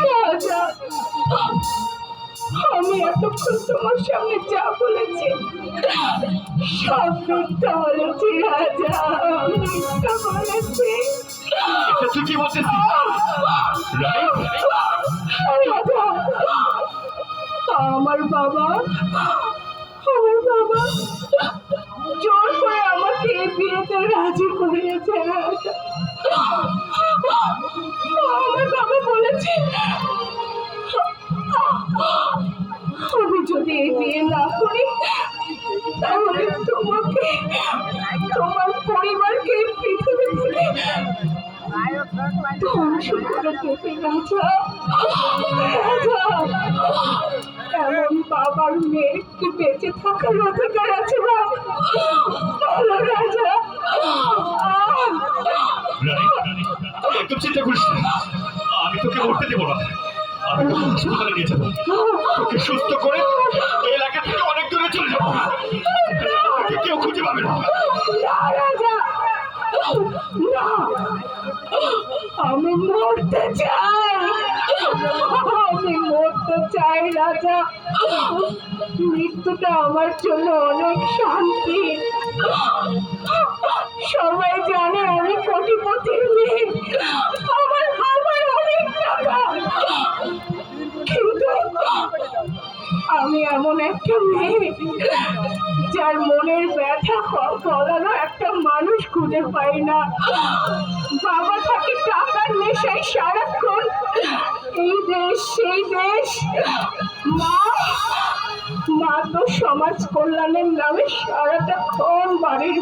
রাজা, আমি এতক্ষণ তোমার সামনে যা বলেছি সব মিথ্যা বলেছি রাজা, মিথ্যা বলেছি। তুই কি বলছিস রাজা, আমার বাবা জোর করে আমাকে এই বিয়েতে রাজি করিয়েছে রাজা। আমার বাবা বলেছে আমি যদি এই বিয়ে না করি তাহলে তোমাকে, তোমার পরিবারকে পৃথিবী থেকে ধ্বংস করে দেবে রাজা। এমন বাবার মেয়ে কি বেঁচে থাকার অধিকার আছে না? বলো রাজা। একদম চিন্তা করিস না, আমি তোকে মরতে দেবো না। আমি তোকে হাসপাতালে নিয়ে যাবো, তোকে সুস্থ করে এই এলাকা থেকে অনেক দূরে চলে যাবো, কেউ খুঁজে পাবে না। রাজা না, আমি মরতে চাই, আমি মরতে চাই রাজা। মৃত্যুটা আমার জন্য অনেক শান্তি। সবাই জানে আমি কোটিপতির মেয়ে, আমার অনেক টাকা, কিন্তু আমি এমন একটা মেয়ে যার মনের ব্যথা বলানো একটা মানুষ খুঁজে পাই না। বাবা থাকে টাকার নেশায় সারাক্ষণ এই দেশ সেই দেশ, মা তো সমাজ কল্যাণের নামে সারাটাক্ষণ বাড়ির